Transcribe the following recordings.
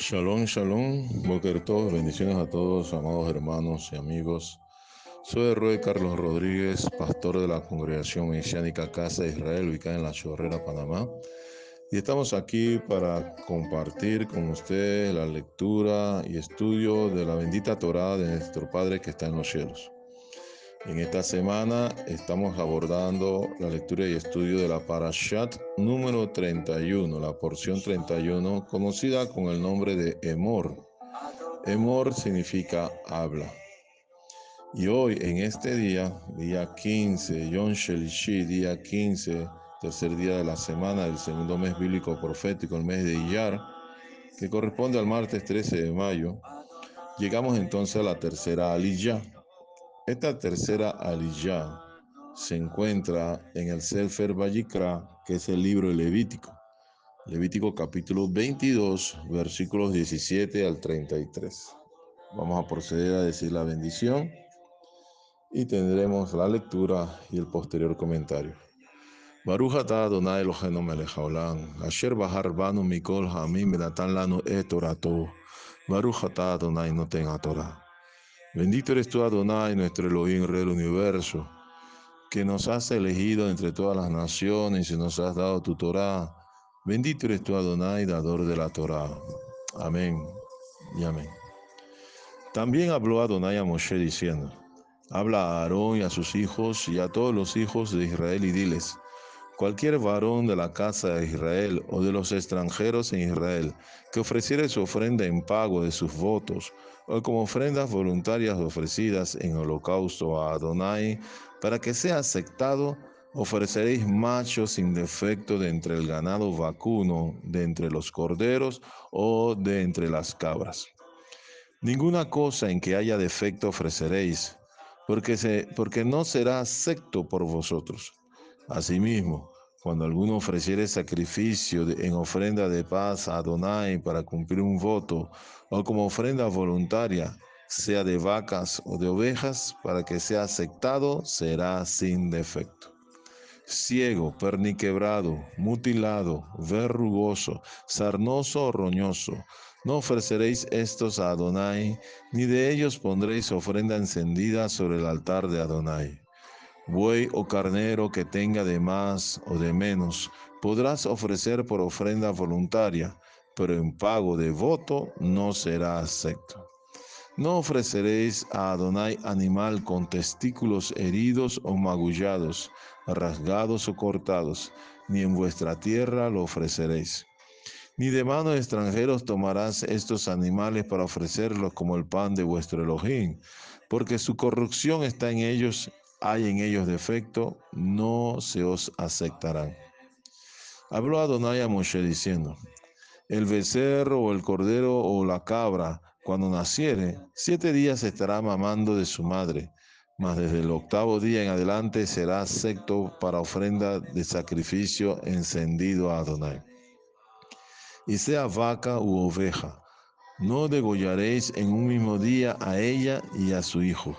Shalom, shalom, Boker Tov, bendiciones a todos, amados hermanos y amigos. Soy el Rey Carlos Rodríguez, pastor de la Congregación Mesiánica Casa de Israel, ubicada en La Chorrera, Panamá. Y estamos aquí para compartir con ustedes la lectura y estudio de la bendita Torá de nuestro Padre que está en los cielos. En esta semana estamos abordando la lectura y estudio de la Parashat número 31, la porción 31, conocida con el nombre de Emor. Emor significa habla. Y hoy, en este día 15, Yom Shelishi, día 15, tercer día de la semana del segundo mes bíblico profético, el mes de Iyar, que corresponde al martes 13 de mayo, llegamos entonces a la tercera aliyah. Esta tercera aliyah se encuentra en el Sefer Vayikra, que es el libro de Levítico. Levítico capítulo 22, versículos 17 al 33. Vamos a proceder a decir la bendición y tendremos la lectura y el posterior comentario. Baruch atah Adonai Eloheinu melech haolam, asher bahar banu mikol ha'amim venatan lanu et torato. Baruch atah Adonai noten haTorah. Bendito eres tú, Adonai, nuestro Elohim, Rey del universo, que nos has elegido entre todas las naciones y nos has dado tu Torá. Bendito eres tú, Adonai, dador de la Torá. Amén y amén. También habló Adonai a Moshe diciendo: habla a Aarón y a sus hijos y a todos los hijos de Israel y diles: cualquier varón de la casa de Israel o de los extranjeros en Israel que ofreciere su ofrenda en pago de sus votos o como ofrendas voluntarias ofrecidas en holocausto a Adonai para que sea aceptado, ofreceréis machos sin defecto de entre el ganado vacuno, de entre los corderos o de entre las cabras. Ninguna cosa en que haya defecto ofreceréis, porque no será acepto por vosotros. Asimismo, cuando alguno ofreciere sacrificio en ofrenda de paz a Adonai para cumplir un voto, o como ofrenda voluntaria, sea de vacas o de ovejas, para que sea aceptado, será sin defecto. Ciego, perniquebrado, mutilado, verrugoso, sarnoso o roñoso, no ofreceréis estos a Adonai, ni de ellos pondréis ofrenda encendida sobre el altar de Adonai. Buey o carnero que tenga de más o de menos, podrás ofrecer por ofrenda voluntaria, pero en pago de voto no será acepto. No ofreceréis a Adonai animal con testículos heridos o magullados, rasgados o cortados, ni en vuestra tierra lo ofreceréis. Ni de mano de extranjeros tomarás estos animales para ofrecerlos como el pan de vuestro Elohim, porque su corrupción está en ellos, hay en ellos defecto, no se os aceptarán. Habló Adonai a Moshe diciendo: el becerro o el cordero o la cabra, cuando naciere, 7 días estará mamando de su madre, mas desde el 8º día en adelante será acepto para ofrenda de sacrificio encendido a Adonai. Y sea vaca u oveja, no degollaréis en un mismo día a ella y a su hijo.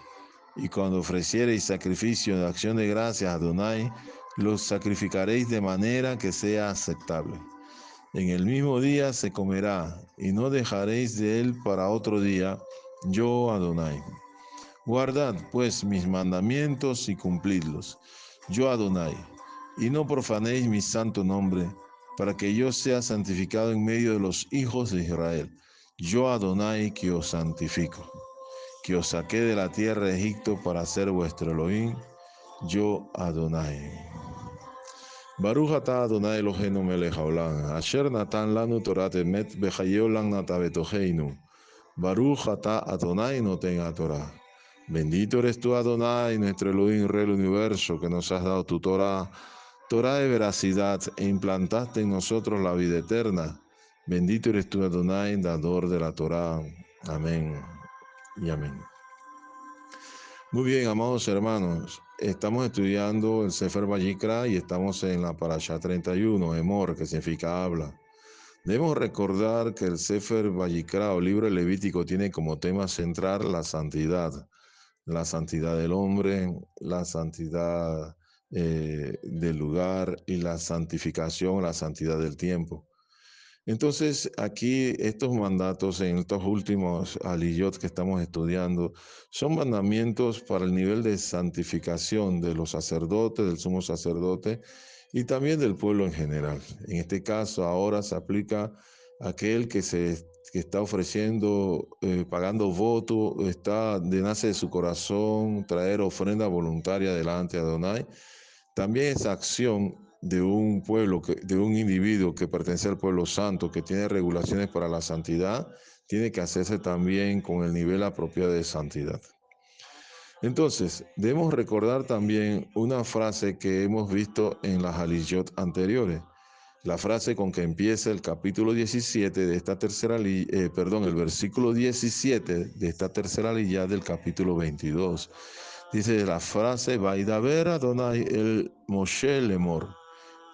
Y cuando ofreciereis sacrificio de acción de gracias a Adonai, los sacrificaréis de manera que sea aceptable. En el mismo día se comerá, y no dejaréis de él para otro día, yo Adonai. Guardad, pues, mis mandamientos y cumplidlos, yo Adonai, y no profanéis mi santo nombre, para que yo sea santificado en medio de los hijos de Israel. Yo Adonai que os santifico, que os saqué de la tierra de Egipto para ser vuestro Elohim, yo Adonai. Baruch atah Adonai Eloheinu melech haolam, asher natan lanu torat emet bechayolam nata betoheinu. Baruch atah Adonai noten haTorah. Bendito eres tú, Adonai, nuestro Elohim, Rey del universo, que nos has dado tu Torah, Torah de veracidad, e implantaste en nosotros la vida eterna. Bendito eres tú, Adonai, dador de la Torah. Amén y amén. Muy bien, amados hermanos, estamos estudiando el Sefer Vayikra y estamos en la Parashá 31, Emor, que significa habla. Debemos recordar que el Sefer Vayikra o libro levítico tiene como tema central la santidad del hombre, la santidad del lugar y la santificación, la santidad del tiempo. Entonces, aquí estos mandatos en estos últimos aliyot que estamos estudiando son mandamientos para el nivel de santificación de los sacerdotes, del sumo sacerdote y también del pueblo en general. En este caso, ahora se aplica a aquel que está ofreciendo, pagando voto, está de nace de su corazón traer ofrenda voluntaria delante de Adonai. También esa acción de un pueblo, de un individuo que pertenece al pueblo santo, que tiene regulaciones para la santidad, tiene que hacerse también con el nivel apropiado de santidad. Entonces, debemos recordar también una frase que hemos visto en las haliyot anteriores. La frase con que empieza el capítulo 17 de esta tercera el versículo 17 de esta tercera lilla del capítulo 22. Dice la frase, Vaidaber Adonai el Moshe Lemor,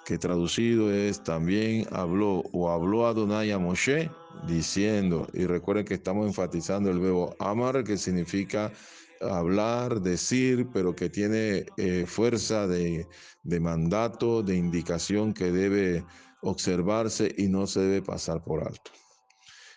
que traducido es también habló Adonai a Moshe diciendo, y recuerden que estamos enfatizando el verbo amar, que significa hablar, decir, pero que tiene fuerza de mandato, de indicación que debe observarse y no se debe pasar por alto.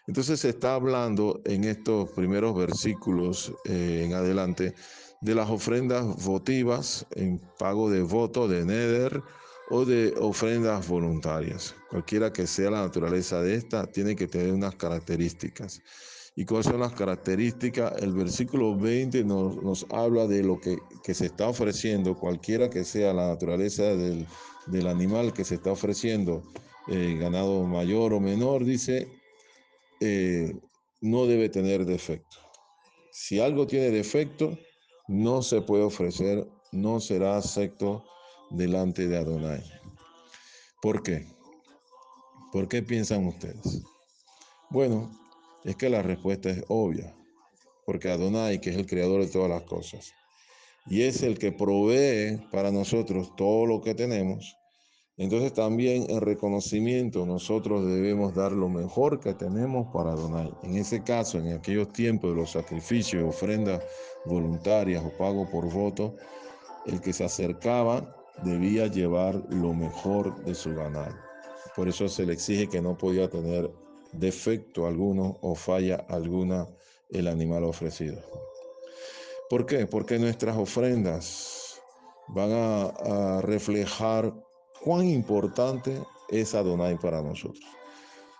Entonces se está hablando en estos primeros versículos en adelante de las ofrendas votivas en pago de voto, de neder o de ofrendas voluntarias. Cualquiera que sea la naturaleza de esta, tiene que tener unas características. ¿Y cuáles son las características? El versículo 20 nos habla de lo que se está ofreciendo, cualquiera que sea la naturaleza del animal que se está ofreciendo, ganado mayor o menor, dice, no debe tener defecto. Si algo tiene defecto, no se puede ofrecer, no será acepto delante de Adonai. ¿Por qué? ¿Por qué piensan ustedes? Bueno, es que la respuesta es obvia, porque Adonai, que es el creador de todas las cosas, y es el que provee para nosotros todo lo que tenemos, entonces también en reconocimiento nosotros debemos dar lo mejor que tenemos para Adonai. En ese caso, en aquellos tiempos de los sacrificios, ofrendas voluntarias o pago por voto, el que se acercaba debía llevar lo mejor de su ganado. Por eso se le exige que no podía tener defecto alguno o falla alguna el animal ofrecido. ¿Por qué? Porque nuestras ofrendas van a reflejar cuán importante es Adonai para nosotros.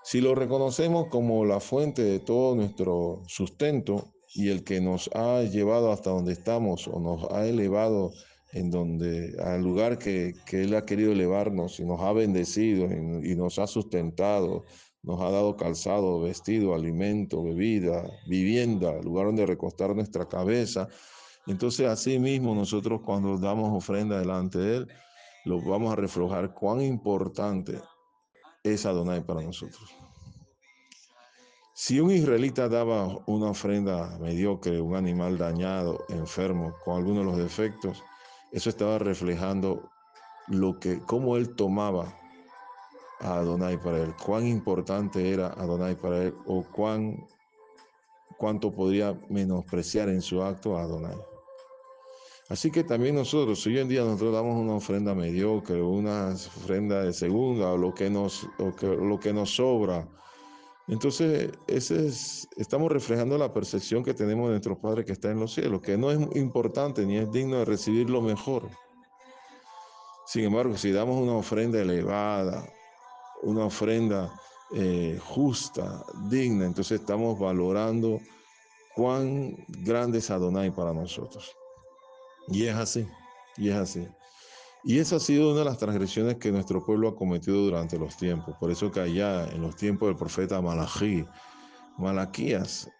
Si lo reconocemos como la fuente de todo nuestro sustento y el que nos ha llevado hasta donde estamos o nos ha elevado al lugar que Él ha querido elevarnos y nos ha bendecido y nos ha sustentado, nos ha dado calzado, vestido, alimento, bebida, vivienda, lugar donde recostar nuestra cabeza. Entonces, así mismo nosotros cuando damos ofrenda delante de Él, lo vamos a reflejar cuán importante es Adonai para nosotros. Si un israelita daba una ofrenda mediocre, un animal dañado, enfermo, con algunos de los defectos, eso estaba reflejando cómo él tomaba a Adonai para él, cuán importante era Adonai para él o cuánto podría menospreciar en su acto a Adonai. Así que también nosotros, si hoy en día nosotros damos una ofrenda mediocre, una ofrenda de segunda o lo que nos sobra, entonces estamos reflejando la percepción que tenemos de nuestro Padre que está en los cielos, que no es importante ni es digno de recibir lo mejor. Sin embargo, si damos una ofrenda elevada, una ofrenda justa, digna, entonces estamos valorando cuán grande es Adonai para nosotros. Y es así, y es así. Y esa ha sido una de las transgresiones que nuestro pueblo ha cometido durante los tiempos. Por eso que allá, en los tiempos del profeta Malaquías,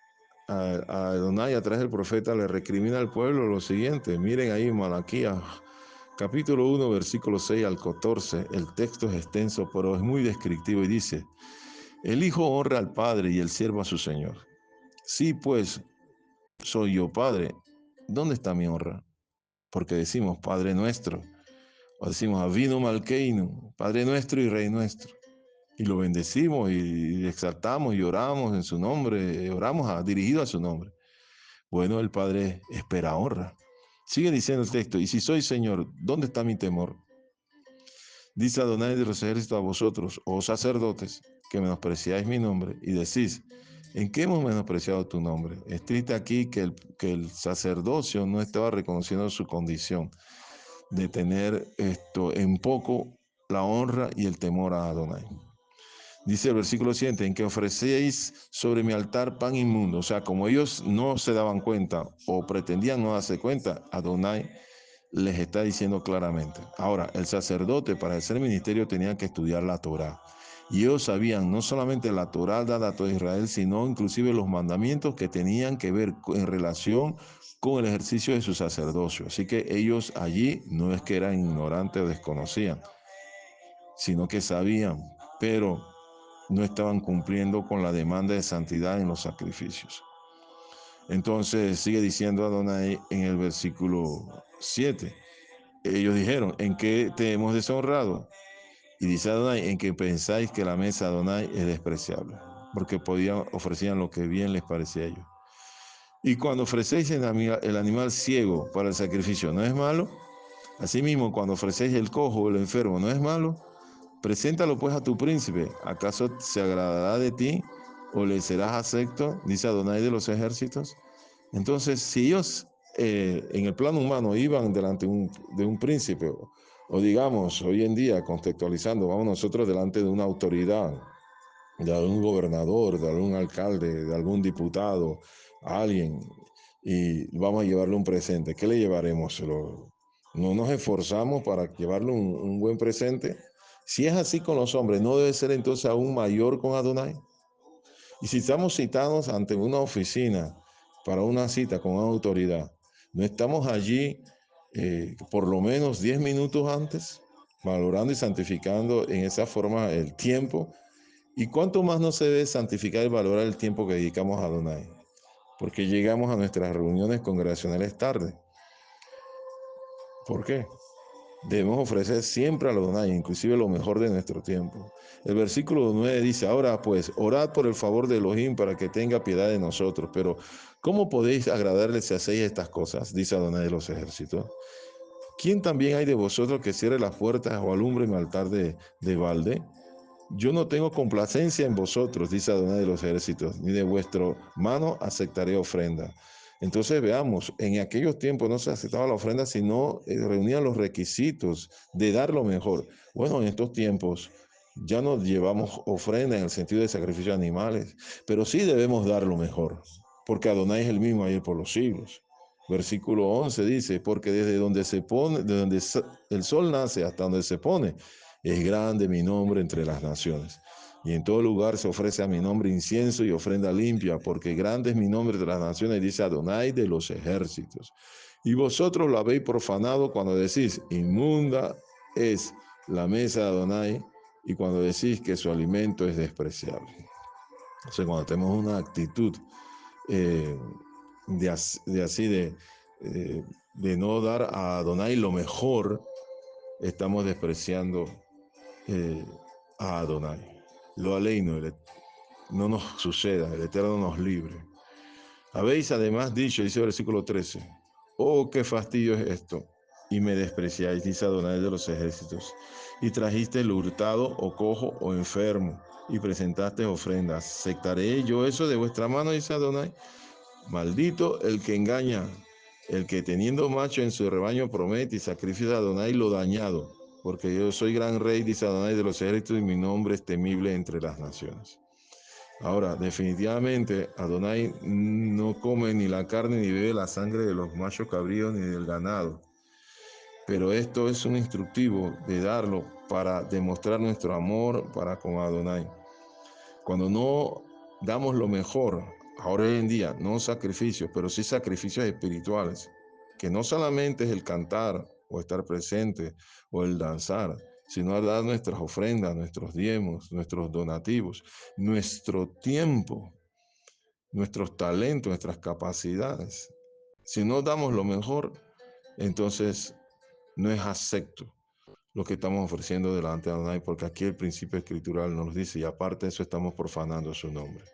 a Adonai a través del profeta le recrimina al pueblo lo siguiente. Miren ahí Malaquías, capítulo 1, versículo 6 al 14. El texto es extenso, pero es muy descriptivo y dice, el hijo honra al padre y el siervo a su señor. Sí, pues, soy yo padre. ¿Dónde está mi honra? Porque decimos Padre nuestro, o decimos Avinu Malkeinu, Padre nuestro y Rey nuestro. Y lo bendecimos y exaltamos y oramos en su nombre, oramos dirigido a su nombre. Bueno, el Padre espera honra. Sigue diciendo el texto, y si soy Señor, ¿dónde está mi temor? Dice Adonai de los ejércitos a vosotros, oh sacerdotes, que menospreciáis mi nombre y decís, ¿en qué hemos menospreciado tu nombre? Escrita aquí que el sacerdocio no estaba reconociendo su condición de tener en poco la honra y el temor a Adonai. Dice el versículo siguiente, en que ofrecéis sobre mi altar pan inmundo. O sea, como ellos no se daban cuenta o pretendían no darse cuenta, Adonai les está diciendo claramente. Ahora, el sacerdote para hacer ministerio tenía que estudiar la Torá. Y ellos sabían no solamente la Torá dada a todo Israel, sino inclusive los mandamientos que tenían que ver en relación con el ejercicio de su sacerdocio. Así que ellos allí no es que eran ignorantes o desconocían, sino que sabían, pero no estaban cumpliendo con la demanda de santidad en los sacrificios. Entonces sigue diciendo Adonai en el versículo 7. Ellos dijeron, ¿en qué te hemos deshonrado? Y dice Adonai, en que pensáis que la mesa de Adonai es despreciable, porque ofrecían lo que bien les parecía a ellos. Y cuando ofrecéis el animal ciego para el sacrificio, ¿no es malo? Asimismo, cuando ofrecéis el cojo o el enfermo, ¿no es malo? Preséntalo pues a tu príncipe. ¿Acaso se agradará de ti o le serás acepto? Dice Adonai de los ejércitos. Entonces, si ellos en el plano humano iban delante de un príncipe, o digamos, hoy en día, contextualizando, vamos nosotros delante de una autoridad, de algún gobernador, de algún alcalde, de algún diputado, a alguien, y vamos a llevarle un presente, ¿qué le llevaremos? ¿No nos esforzamos para llevarle un buen presente? Si es así con los hombres, ¿no debe ser entonces aún mayor con Adonai? Y si estamos citados ante una oficina para una cita con una autoridad, ¿no estamos allí por lo menos 10 minutos antes, valorando y santificando en esa forma el tiempo? ¿Y cuánto más no se debe santificar y valorar el tiempo que dedicamos a Adonai? Porque llegamos a nuestras reuniones congregacionales tarde. ¿Por qué? Debemos ofrecer siempre a Adonai, inclusive lo mejor de nuestro tiempo. El versículo 9 dice, ahora pues, orad por el favor de Elohim para que tenga piedad de nosotros. Pero, ¿cómo podéis agradarle si hacéis estas cosas? Dice Adonai de los ejércitos. ¿Quién también hay de vosotros que cierre las puertas o alumbre mi altar de balde? Yo no tengo complacencia en vosotros, dice Adonai de los ejércitos, ni de vuestra mano aceptaré ofrenda. Entonces veamos, en aquellos tiempos no se aceptaba la ofrenda, sino reunían los requisitos de dar lo mejor. Bueno, en estos tiempos ya no llevamos ofrenda en el sentido de sacrificio de animales, pero sí debemos dar lo mejor, porque Adonai es el mismo ayer por los siglos. Versículo 11 dice, porque desde donde se pone, de donde el sol nace hasta donde se pone, es grande mi nombre entre las naciones. Y en todo lugar se ofrece a mi nombre incienso y ofrenda limpia, porque grande es mi nombre entre las naciones, dice Adonai de los ejércitos. Y vosotros lo habéis profanado cuando decís, inmunda es la mesa de Adonai, y cuando decís que su alimento es despreciable. O sea, cuando tenemos una actitud eh, de no dar a Adonai lo mejor, estamos despreciando a Adonai. Lo aleino, no nos suceda, el Eterno nos libre. Habéis además dicho, dice el versículo 13, oh, qué fastidio es esto, y me despreciáis, dice Adonai de los ejércitos, y trajiste el hurtado, o cojo, o enfermo, y presentaste ofrendas. ¿Aceptaré yo eso de vuestra mano, dice Adonai? Maldito el que engaña, el que teniendo macho en su rebaño promete y sacrifica a Adonai lo dañado, porque yo soy gran rey, dice Adonai de los ejércitos, y mi nombre es temible entre las naciones. Ahora, definitivamente, Adonai no come ni la carne ni bebe la sangre de los machos cabríos ni del ganado. Pero esto es un instructivo de darlo para demostrar nuestro amor para con Adonai. Cuando no damos lo mejor, ahora hoy en día, no sacrificios, pero sí sacrificios espirituales, que no solamente es el cantar o estar presente o el danzar, sino dar nuestras ofrendas, nuestros diezmos, nuestros donativos, nuestro tiempo, nuestros talentos, nuestras capacidades. Si no damos lo mejor, entonces no es acepto lo que estamos ofreciendo delante de Adonai, porque aquí el principio escritural nos dice, y aparte de eso estamos profanando su nombre.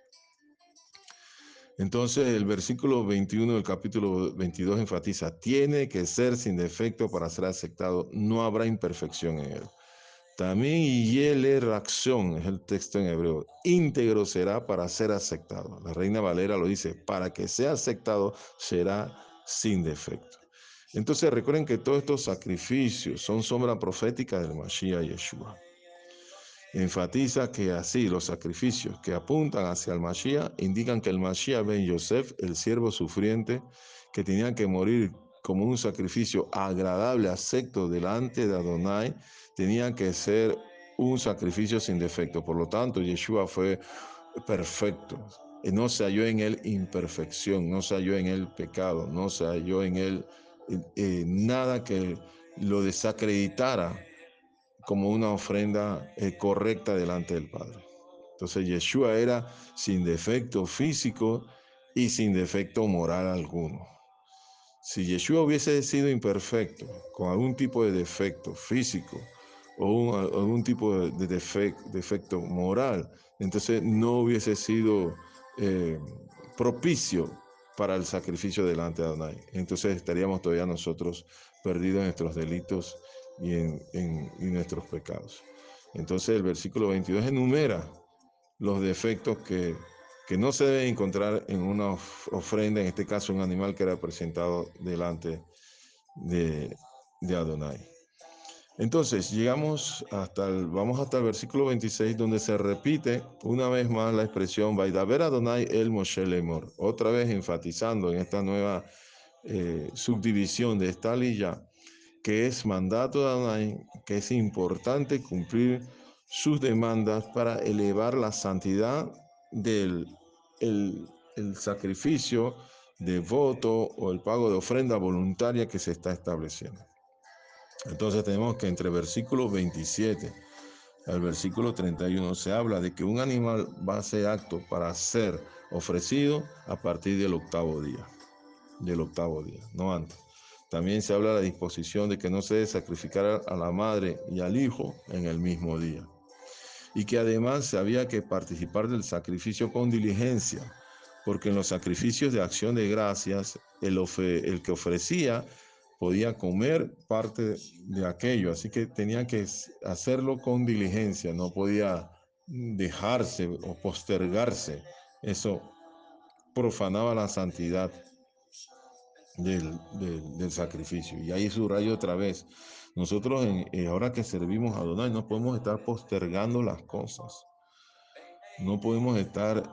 Entonces el versículo 21 del capítulo 22 enfatiza, tiene que ser sin defecto para ser aceptado, no habrá imperfección en él. También yele reacción, es el texto en hebreo, íntegro será para ser aceptado. La Reina Valera lo dice, para que sea aceptado será sin defecto. Entonces recuerden que todos estos sacrificios son sombra profética del Mashiach Yeshua. Enfatiza que así los sacrificios que apuntan hacia el Mashiach indican que el Mashiach ben Yosef, el siervo sufriente, que tenía que morir como un sacrificio agradable, acepto delante de Adonai, tenía que ser un sacrificio sin defecto. Por lo tanto, Yeshua fue perfecto. No se halló en él imperfección, no se halló en él pecado, no se halló en él nada que lo desacreditara como una ofrenda correcta delante del Padre. Entonces Yeshua era sin defecto físico y sin defecto moral alguno. Si Yeshua hubiese sido imperfecto, con algún tipo de defecto físico o algún tipo de defecto moral, entonces no hubiese sido eh, propicio para el sacrificio delante de Adonai. Entonces estaríamos todavía nosotros perdidos en nuestros delitos y en nuestros pecados. Entonces el versículo 22 enumera los defectos que no se deben encontrar en una ofrenda, en este caso un animal que era presentado delante de Adonai. Entonces vamos hasta el versículo 26, donde se repite una vez más la expresión Vaidaber Adonai el Moshe Lemor, otra vez enfatizando en esta nueva subdivisión de esta aliyah, que es mandato de Adonai, que es importante cumplir sus demandas para elevar la santidad del el sacrificio de voto o el pago de ofrenda voluntaria que se está estableciendo. Entonces tenemos que entre versículo 27 al versículo 31 se habla de que un animal va a ser apto para ser ofrecido a partir del octavo día, no antes. También se habla de la disposición de que no se debe sacrificar a la madre y al hijo en el mismo día. Y que además se había que participar del sacrificio con diligencia, porque en los sacrificios de acción de gracias, el que ofrecía podía comer parte de aquello, así que tenía que hacerlo con diligencia, no podía dejarse o postergarse. Eso profanaba la santidad del sacrificio. Y ahí subrayo otra vez, nosotros ahora que servimos a Adonai no podemos estar postergando las cosas, no podemos estar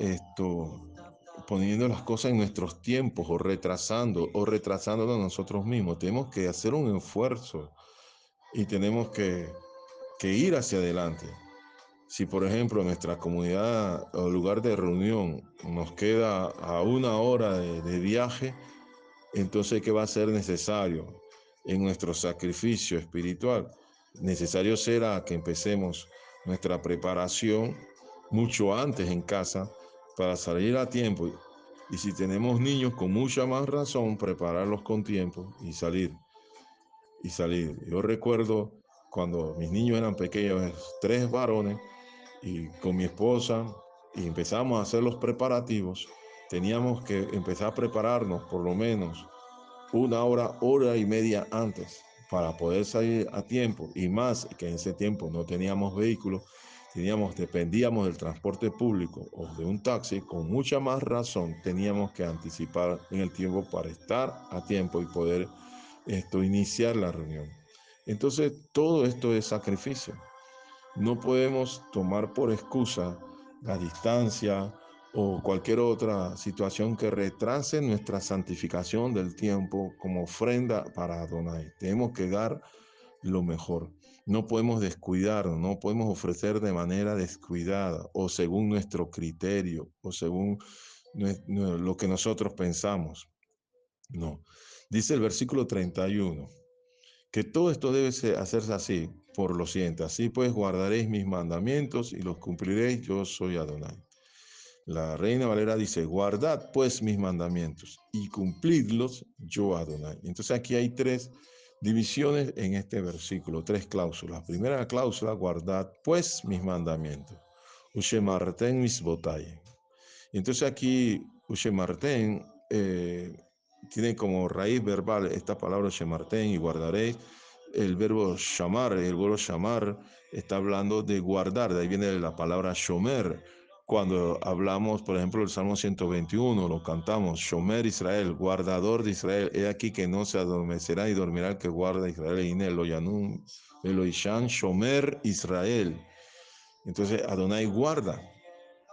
poniendo las cosas en nuestros tiempos o retrasándolo nosotros mismos. Tenemos que hacer un esfuerzo y tenemos que ir hacia adelante. Si por ejemplo en nuestra comunidad o lugar de reunión nos queda a una hora de viaje, entonces, ¿qué va a ser necesario en nuestro sacrificio espiritual? Necesario será que empecemos nuestra preparación mucho antes en casa para salir a tiempo. Y si tenemos niños, con mucha más razón, prepararlos con tiempo y salir. Y salir. Yo recuerdo cuando mis niños eran pequeños, 3 varones, y con mi esposa, y empezamos a hacer los preparativos, teníamos que empezar a prepararnos por lo menos una hora y media antes para poder salir a tiempo, y más que en ese tiempo no teníamos vehículos, dependíamos del transporte público o de un taxi. Con mucha más razón teníamos que anticipar en el tiempo para estar a tiempo y poder iniciar la reunión. Entonces todo esto es sacrificio. No podemos tomar por excusa la distancia o cualquier otra situación que retrase nuestra santificación del tiempo como ofrenda para Adonai. Tenemos que dar lo mejor. No podemos descuidarnos, no podemos ofrecer de manera descuidada o según nuestro criterio o según lo que nosotros pensamos. No. Dice el versículo 31 que todo esto debe hacerse así, por lo siguiente: así pues guardaréis mis mandamientos y los cumpliréis, yo soy Adonai. La Reina Valera dice: guardad pues mis mandamientos y cumplidlos, yo Adonai. Entonces aquí hay 3 divisiones en este versículo, 3 cláusulas. Primera cláusula: guardad pues mis mandamientos. Ushemarten misbotay. Entonces aquí Ushemarten tiene como raíz verbal esta palabra Shemarten y guardaréis. el verbo shamar. El verbo shamar está hablando de guardar, de ahí viene la palabra shomer. Cuando hablamos, por ejemplo, del Salmo 121, lo cantamos, Shomer Israel, guardador de Israel, he aquí que no se adormecerá y dormirá el que guarda a Israel, y Eloyanum, Eloishan, Shomer Israel. Entonces, Adonai guarda,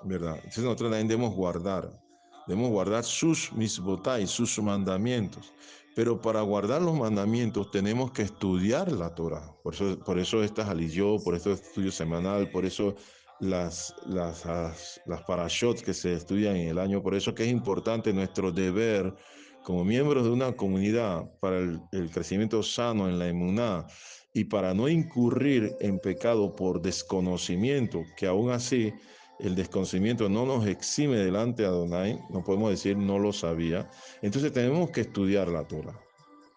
¿verdad? Entonces nosotros también debemos guardar sus misbotai, sus mandamientos. Pero para guardar los mandamientos tenemos que estudiar la Torah. Por eso estas aliyot, por eso este estudio semanal, por eso las parashot que se estudian en el año, por eso que es importante nuestro deber como miembros de una comunidad para el crecimiento sano en la emuná y para no incurrir en pecado por desconocimiento, que aún así el desconocimiento no nos exime delante de Adonai, no podemos decir no lo sabía. Entonces tenemos que estudiar la Torah,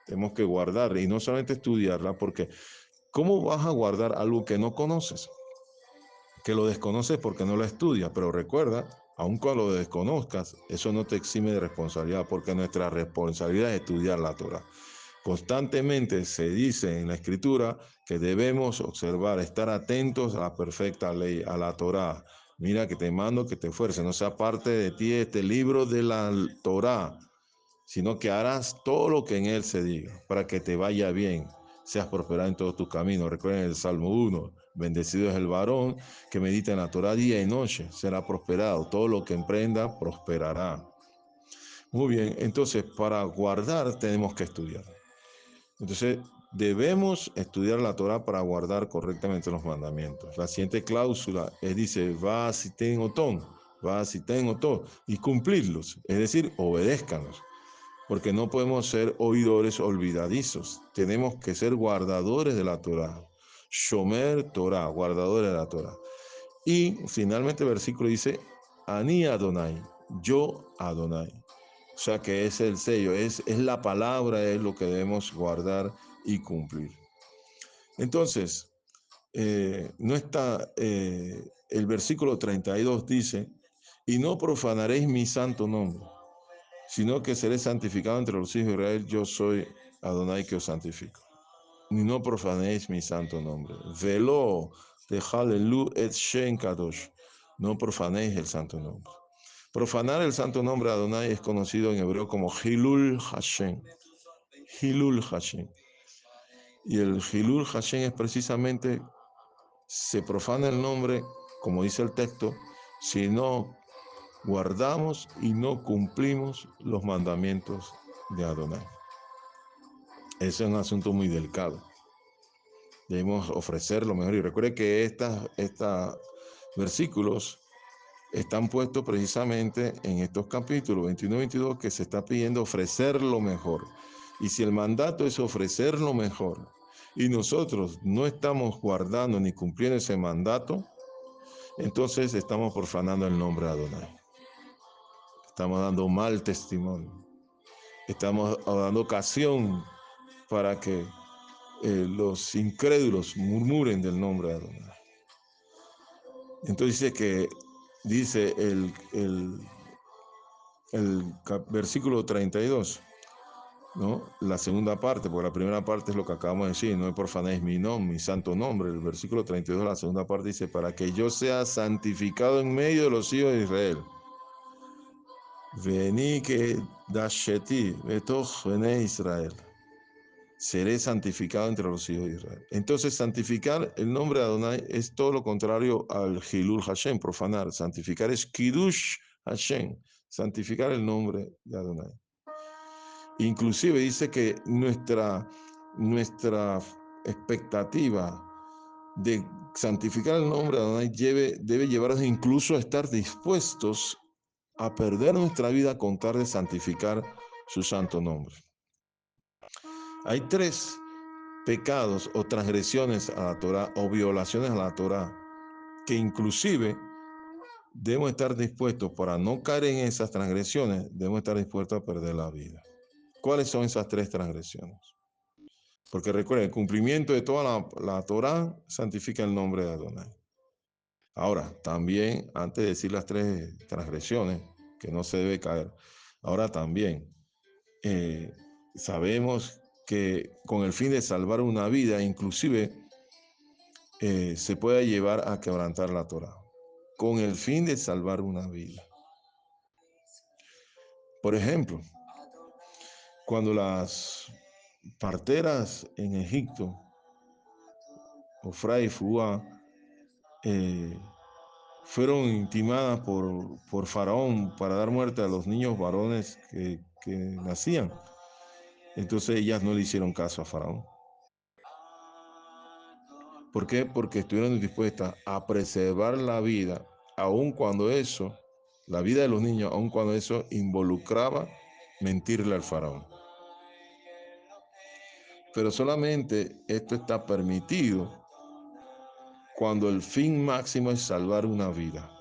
tenemos que guardar y no solamente estudiarla, porque ¿cómo vas a guardar algo que no conoces? Que lo desconoces porque no lo estudias, pero recuerda, aun cuando lo desconozcas, eso no te exime de responsabilidad, porque nuestra responsabilidad es estudiar la Torah. Constantemente se dice en la Escritura que debemos observar, estar atentos a la perfecta ley, a la Torá. Mira que te mando que te esfuerces, no sea parte de ti este libro de la Torá, sino que harás todo lo que en él se diga, para que te vaya bien, seas prosperado en todos tus caminos. Recuerden el Salmo 1, bendecido es el varón que medita en la Torá día y noche, será prosperado, todo lo que emprenda prosperará. Muy bien, entonces para guardar tenemos que estudiar. Entonces, debemos estudiar la Torah para guardar correctamente los mandamientos. La siguiente cláusula dice, va si tengo ton, va si tengo todo, y cumplirlos, es decir, obedézcanlos, porque no podemos ser oidores olvidadizos, tenemos que ser guardadores de la Torah. Shomer Torah, guardadores de la Torah. Y finalmente el versículo dice, Ani Adonai, yo Adonai. O sea que es el sello, es la palabra, es lo que debemos guardar y cumplir. Entonces, no está, el versículo 32 dice, y no profanaréis mi santo nombre, sino que seré santificado entre los hijos de Israel, yo soy Adonai que os santifico. Y no profanéis mi santo nombre. Velo de Halelu et Shen Kadosh. No profanéis el santo nombre. Profanar el santo nombre de Adonai es conocido en hebreo como Hilul Hashem. Hilul Hashem. Y el Hilul Hashem es precisamente, se profana el nombre, como dice el texto, si no guardamos y no cumplimos los mandamientos de Adonai. Ese es un asunto muy delicado. Debemos ofrecer lo mejor. Y recuerde que estos versículos están puestos precisamente en estos capítulos 21 y 22 que se está pidiendo ofrecer lo mejor. Y si el mandato es ofrecer lo mejor y nosotros no estamos guardando ni cumpliendo ese mandato, entonces estamos profanando el nombre de Adonai. Estamos dando mal testimonio. Estamos dando ocasión para que los incrédulos murmuren del nombre de Adonai. Entonces dice el versículo 32, ¿no? La segunda parte, porque la primera parte es lo que acabamos de decir, no profanéis mi nombre, mi santo nombre. El versículo 32, la segunda parte dice, para que yo sea santificado en medio de los hijos de Israel. Vení que dasheti, betoch bene Israel. Seré santificado entre los hijos de Israel. Entonces, santificar el nombre de Adonai es todo lo contrario al Hilul Hashem, profanar. Santificar es Kiddush Hashem, santificar el nombre de Adonai. Inclusive dice que nuestra expectativa de santificar el nombre de Adonai debe llevarnos incluso a estar dispuestos a perder nuestra vida con tal de santificar su santo nombre. Hay tres pecados o transgresiones a la Torah o violaciones a la Torah que inclusive debemos estar dispuestos, para no caer en esas transgresiones, debemos estar dispuestos a perder la vida. ¿Cuáles son esas tres transgresiones? Porque recuerden, el cumplimiento de toda la Torah santifica el nombre de Adonai. Ahora, también, antes de decir las tres transgresiones, que no se debe caer, ahora también sabemos que con el fin de salvar una vida, inclusive se pueda llevar a quebrantar la Torá, con el fin de salvar una vida. Por ejemplo, cuando las parteras en Egipto, Ofra y Fuá, fueron intimadas por Faraón para dar muerte a los niños varones que nacían. Entonces ellas no le hicieron caso a Faraón. ¿Por qué? Porque estuvieron dispuestas a preservar la vida, aun cuando eso, la vida de los niños, aun cuando eso involucraba mentirle al Faraón. Pero solamente esto está permitido cuando el fin máximo es salvar una vida.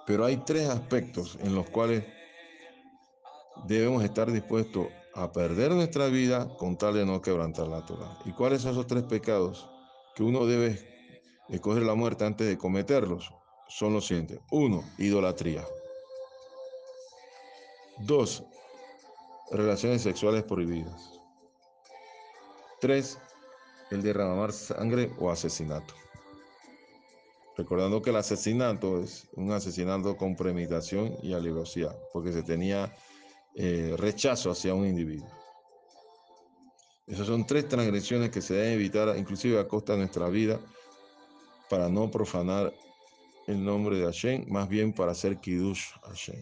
Pero hay tres aspectos en los cuales debemos estar dispuestos a perder nuestra vida con tal de no quebrantar la Torá. ¿Y cuáles son esos tres pecados que uno debe escoger la muerte antes de cometerlos? Son los siguientes. 1, idolatría. 2, relaciones sexuales prohibidas. 3, el derramar sangre o asesinato. Recordando que el asesinato es un asesinato con premeditación y alevosía, porque se tenía rechazo hacia un individuo. Esas son tres transgresiones que se deben evitar, inclusive a costa de nuestra vida, para no profanar el nombre de Hashem, más bien para hacer Kiddush Hashem.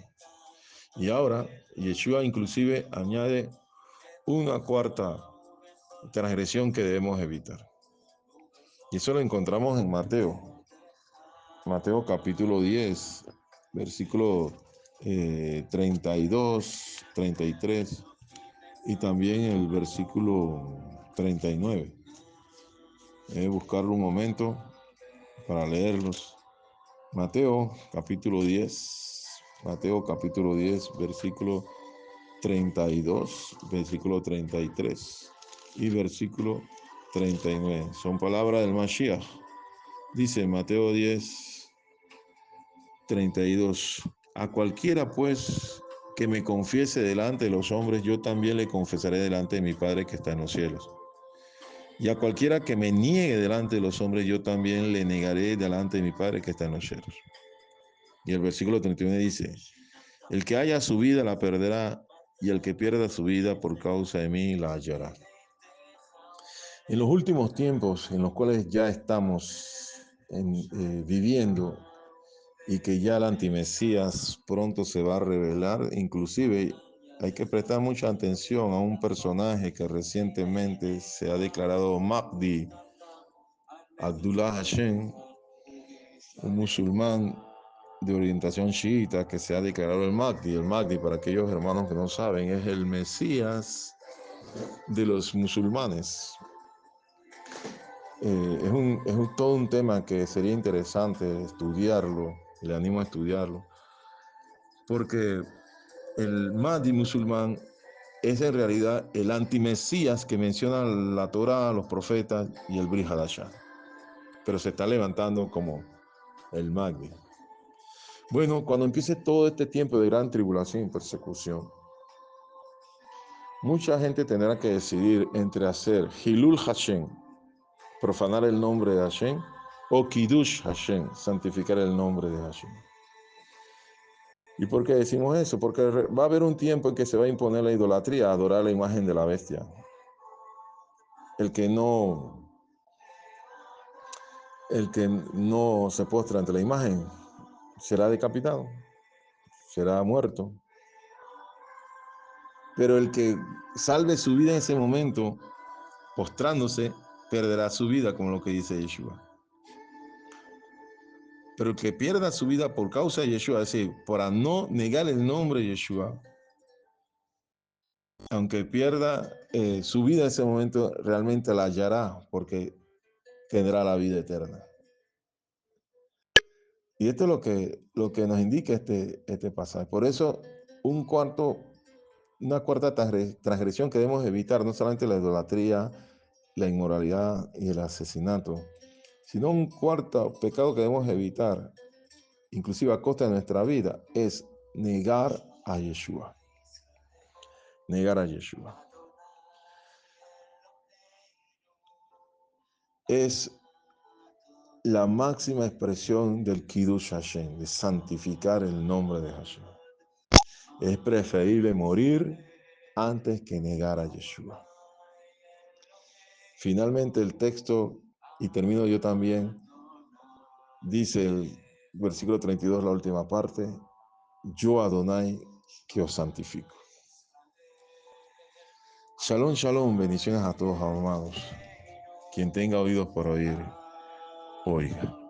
Y ahora, Yeshua inclusive añade una cuarta transgresión que debemos evitar. Y eso lo encontramos en Mateo capítulo 10, versículo 32, 33 y también el versículo 39. Buscarlo un momento para leerlos. Mateo capítulo 10, versículo 32, versículo 33 y versículo 39. Son palabras del Mashiach. Dice Mateo 10, 32. A cualquiera pues que me confiese delante de los hombres, yo también le confesaré delante de mi Padre que está en los cielos. Y a cualquiera que me niegue delante de los hombres, yo también le negaré delante de mi Padre que está en los cielos. Y el versículo 31 dice, el que haya su vida la perderá, y el que pierda su vida por causa de mí la hallará. En los últimos tiempos en los cuales ya estamos viviendo y que ya el antimesías pronto se va a revelar, inclusive hay que prestar mucha atención a un personaje que recientemente se ha declarado Mahdi, Abdullah Hashem, un musulmán de orientación chiita que se ha declarado el Mahdi. El Mahdi, para aquellos hermanos que no saben, es el Mesías de los musulmanes. Es todo un tema que sería interesante estudiarlo, le animo a estudiarlo, porque el Mahdi musulmán es en realidad el antimesías que menciona la Torá, los profetas y el Brit Hadashah, pero se está levantando como el Mahdi. Bueno, cuando empiece todo este tiempo de gran tribulación y persecución, mucha gente tendrá que decidir entre hacer Hilul Hashem, profanar el nombre de Hashem, o Kiddush Hashem, santificar el nombre de Hashem. ¿Y por qué decimos eso? Porque va a haber un tiempo en que se va a imponer la idolatría, adorar la imagen de la bestia. El que no se postra ante la imagen será decapitado, será muerto. Pero el que salve su vida en ese momento, postrándose, perderá su vida, como lo que dice Yeshua. Pero el que pierda su vida por causa de Yeshua, es decir, para no negar el nombre de Yeshua, aunque pierda su vida en ese momento, realmente la hallará, porque tendrá la vida eterna. Y esto es lo que nos indica este pasaje. Por eso, una cuarta transgresión que debemos evitar, no solamente la idolatría, la inmoralidad y el asesinato, sino un cuarto pecado que debemos evitar, inclusive a costa de nuestra vida, es negar a Yeshua. negar a Yeshua. Es la máxima expresión del Kiddush Hashem, de santificar el nombre de Hashem. Es preferible morir antes que negar a Yeshua. Finalmente el texto, y termino yo también, dice el versículo 32, la última parte, yo Adonai que os santifico. Shalom, shalom, bendiciones a todos, amados. Quien tenga oídos por oír, oiga.